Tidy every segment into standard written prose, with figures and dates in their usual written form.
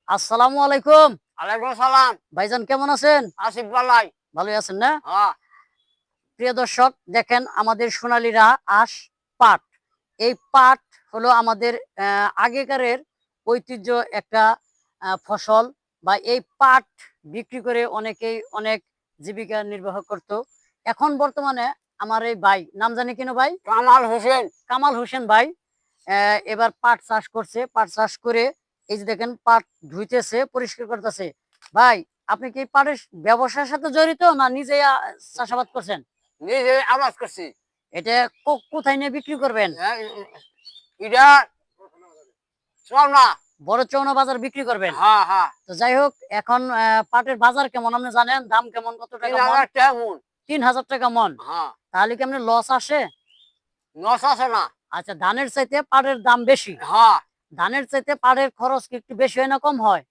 আসসালামু আলাইকুম। ওয়ালাইকুম সালাম। ভাইজান কেমন আছেন? আসিফ বালাই। ভালোই আছেন না? হ্যাঁ। প্রিয় দর্শক দেখেন আমাদের সোনালীরা আঁশ পাট। এই পাট হলো আমাদের আগেকারের ঐতিহ্য একটা ফসল বা এই পাট বিক্রি করে অনেকেই অনেক জীবিকা নির্বাহ করত। এখন বর্তমানে আমার এই ভাই, নাম জানি কিনো ভাই? কামাল হোসেন। কামাল হোসেন ভাই এবার পাট চাষ করছে। পাট চাষ করে এই যে দেখেন পাট ধুইতেছে, পরিষ্কার করতেছে। ভাই, আপনি কি পাটের ব্যবসার সাথে জড়িত না নিজে চাষাবাদ করছেন? নিজে আবাদ করছি। এটা কোথায় নিয়ে বিক্রি করবেন? এটা চলনা। বড় চৌনা বাজার বিক্রি করবেন? হ্যাঁ হ্যাঁ। তো যাই হোক, এখন পাটের বাজার কেমন আপনি জানেন? দাম কেমন, কত টাকা মন? 3000 টাকা মন। 3000 টাকা মন। হ্যাঁ। তাহলে কি আপনার লস আসে? লস আছে না। আচ্ছা, ধানের চাইতে পাটের দাম বেশি। হ্যাঁ। ধানের চাইতে পাটের খরচ কি একটু বেশি হয় না কম হয়?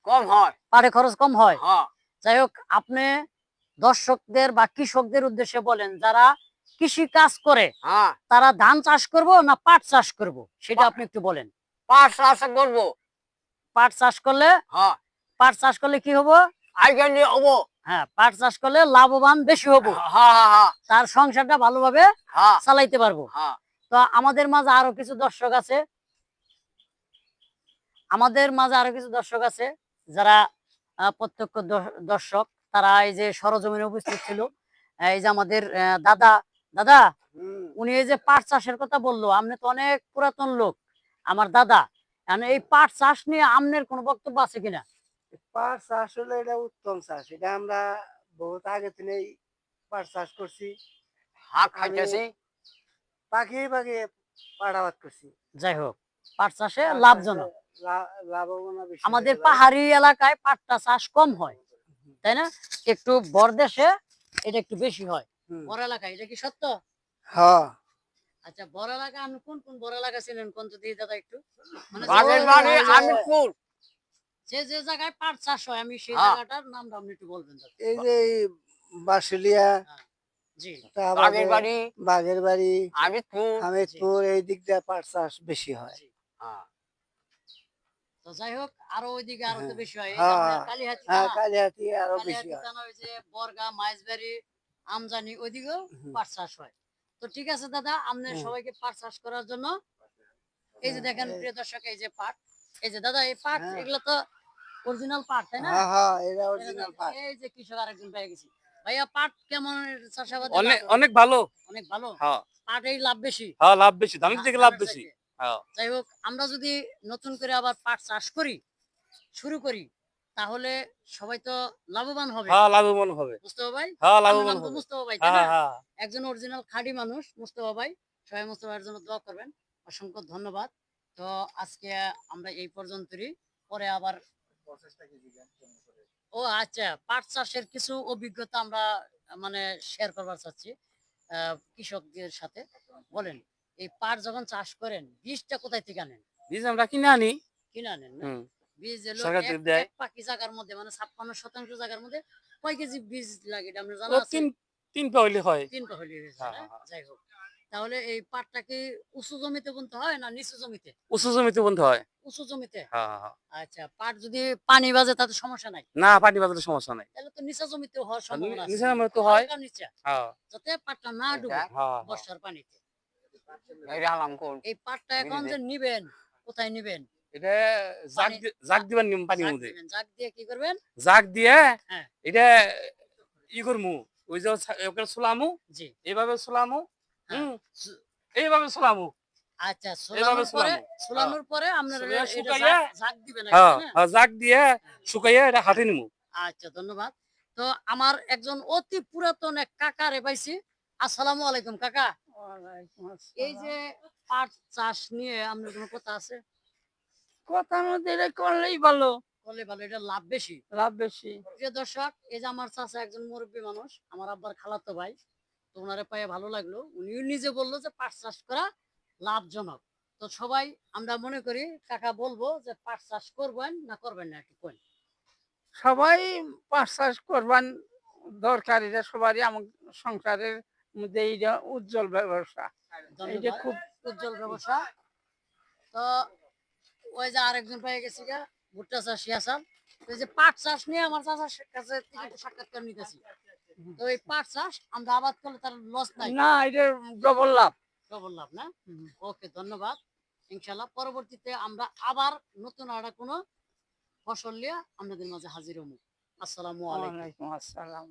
কম হয়। পাটের খরচ কম হয়। হ্যাঁ। যাই হোক, আপনি দর্শকদের বা কৃষকদের উদ্দেশ্যে বলেন যারা কৃষি কাজ করে হ্যাঁ। তারা ধান চাষ করব না পাট চাষ করব, সেটা আপনি একটু বলেন। পাঁচ চাষ করবো। পাট চাষ করলে হ্যাঁ। পাট চাষ করলে কি হবো? আইকেন দিয়ে হবো। হ্যাঁ, পাট চাষ করলে লাভবান বেশি হবো। হ্যাঁ হ্যাঁ হ্যাঁ। তার সংসারটা ভালোভাবে হ্যাঁ। চালাইতে পারবো। হ্যাঁ। তো আমাদের মাঝে আরো কিছু দর্শক আছে, যারা প্রত্যক্ষ দর্শক, তারা এই যে সরজমিনে উপস্থিত ছিল। এই যে আমাদের দাদা, দাদা উনি এই যে পাট চাষের কথা বললো, আপনি তো অনেক পুরাতন লোক আমার দাদা, এই পাট চাষ নিয়ে আপনার কোনো বক্তব্য আছে কিনা? পাট চাষ হলো এটা উত্তম চাষ। এটা আমরা বহুত আগে থেকেই পাট চাষ করছি। হাঁক আমি খাইতেছি। পাখিয়ে পাখিয়ে পাট আবাদ করছি। যাই হোক, পাট চাষে পাট চাষে লাভজনক। লাভবান বেশি আমাদের হয়ে যায়। পাহাড়ি এলাকায় পাটটা চাষ কম হয়, তাই না? একটু বরদেশে এটা একটু বেশি হয়। হুম। বড় এলাকায় এটা কি সত্য? হ্যাঁ। আচ্ছা, বড় এলাকা আপনি কোন কোন বড় এলাকা ছিলেন কোন, যদি দাদা একটু মানে বাগের বাড়ি আমিরপুর। যে যে জায়গায় পাট চাষ হয় আমি সেই হ্যাঁ। জায়গাটার নামটা আপনি একটু বলবেন দাদা। এই যে এই বাঁশুলিয়া, হ্যাঁ, জি বাগের বাড়ি বাঘের বাড়ি, আমিরপুর। হামিদপুর এই দিক দিয়ে পাট চাষ বেশি হয়। জি। হ্যাঁ। তো যাই হোক, আরো ওইদিকে আরো তো বেশি হয়। এই যে হ্যাঁ আপনার কালীহাতি হ্যাঁ, থানা, কালিহাতি আরো বেশি কালীহাতি হয়। থানা, ওই যে বরগা, মাইজবাড়ি, আমজানি, ওইদিকেও হুম। পাট চাষ হয়। তো ঠিক আছে দাদা, আপনার হুম। সবাইকে পাট চাষ করার জন্য এই যে হ্যাঁ, দেখেন প্রিয় দর্শক, এই যে পাট, এই যে দাদা এই পাট, হ্যাঁ। এগুলো তো অরিজিনাল পাট, তাই না? হ্যাঁ হ্যাঁ, এটা এই যে অরিজিনাল পাট। এই যে কৃষক আরেকজন পেয়ে গেছি। ভাইয়া, পাট কেমন চাষাবাদে অনেক লাভ? অনেক ভালো। অনেক ভালো। হ্যাঁ পাটেই লাভ বেশি। হ্যাঁ, লাভ বেশি, ধানের থেকে লাভ ধানের বেশি। চাইতে। হ্যাঁ যাই হোক, আমরা যদি নতুন করে আবার পাট চাষ করি, শুরু করি, তাহলে সবাই তো লাভবান হবে। হ্যাঁ, লাভবান হবে। মুস্তফা ভাই, হ্যাঁ, আপনার লাভবান নাম তো হবে। মুস্তফা ভাই, তাই হ্যাঁ না? হ্যাঁ একজন অরিজিনাল খাঁটি মানুষ মুস্তফা ভাই। সবাই মুস্তফা ভাইয়ের জন্য দোয়া করবেন। অসংখ্য ধন্যবাদ। তো আজকে আমরা এই পর্যন্তই। পরে আবার ও আচ্ছা, পাট চাষের কিছু অভিজ্ঞতা আমরা মানে শেয়ার করবার চাচ্ছি কৃষকদের সাথে। বলেন, এই পাট যখন চাষ করেন বীজটা কোথায় থেকে আনেন? বীজ আমরা কিনে আনি। কিনে আনেন না? হুম, বীজ এলো সরকার এক থেকে দেয়। এক পাখি জায়গার মধ্যে, মানে 56% জায়গার মধ্যে কয় কেজি বীজ লাগে এটা আপনার ও জানা আছে? তিন পাউলি হয়। 3 হইলে হয়েছে হ্যাঁ না? হ্যাঁ হ্যাঁ। যাই হোক, তাহলে এই পাটটা কি উঁচু জমিতে বুনতে হয় না নিচু জমিতে? উঁচু জমিতে বুনতে হয়। উঁচু জমিতে। হ্যাঁ হ্যাঁ হ্যাঁ। আচ্ছা, পাট যদি পানি বাজে তাতে সমস্যা নাই? না, পানি বাজারে সমস্যা নাই। তাহলে তো নিচা জমিতেও হওয়ার সম্ভাবনা আছে। নিচে নামলে তো হয়। হালকা নিচা, হ্যাঁ যাতে পাটটা না ডুবে হ্যাঁ হ্যাঁ। বর্ষার পানিতে। এটা আলাম কোন। এই পাটটা এখন যে নিবেন, কোথায় নিবেন? এটা পানি জাগ দিবার নিয়ম পানির জাগ মধ্যে। দিবেন। জাগ দিয়ে কি করবেন? জাগ দিয়ে হ্যাঁ, এটা করমু, ওই যে ওকে সোলামু, জি। এইভাবে সোলামু। হ্যাঁ। হুম, এইভাবে সোলামু, আচ্ছা, এইভাবে ছুলানোর পরে সোলামু। আপনারা শুকাইয়া এটা শুকাইয়া জাগ দিবেন আগে, হ্যাঁ তাই না? হ্যাঁ, জাগ দিয়ে হ্যাঁ। শুকাইয়া এটা হাতে নিমু। আচ্ছা, ধন্যবাদ। তো আমার একজন অতি পুরাতন এক কাকা রে পাইছি। আসসালামু আলাইকুম কাকা। ওয়ালাইকুম এই আসসালাম। যে পাট চাষ নিয়ে আপনার কোনো কথা আছে? কথার মধ্যে এটা করলেই ভালো, বলে ভালো, এটা লাভ বেশি। লাভ বেশি। প্রিয় দর্শক, এই যে আমার চাচা একজন মুরব্বী মানুষ, আমার আব্বার খালাতো ভাই। তো ওনারে পায়ে ভালো লাগলো। উনিও নিজে বললো যে পাট চাষ করা লাভজনক। তো সবাই আমরা মনে করি কাকা বলবো যে পাট চাষ করবেন না করবেন না, একটু কইন। সবাই পাট চাষ করবান দরকার। এটা সবারই আমার সংসারের মধ্যে এইটা উজ্জ্বল ব্যবসা। এইটা ধন্যবাদ। খুব উজ্জ্বল ব্যবসা। তো ওই যে আরেকজন পেয়ে গেছি গা। ভুট্টা চাষি আসাম। তো এই যে পাট চাষ নিয়ে আমার চাচার কাছে থেকে একটু সাক্ষাৎকার নিতেছি। তো এই পাট চাষ আমরা আবাদ করলে তার লস নাই, না, এটা ডবল লাভ। ডবল লাভ না? ওকে, ধন্যবাদ। ইনশাল্লাহ পরবর্তীতে আমরা আবার নতুন আর কোনো ফসল নিয়ে আপনাদের মাঝে হাজির হবো। আসসালামু আলাইকুম। ওয়ালাইকুম আসসালাম।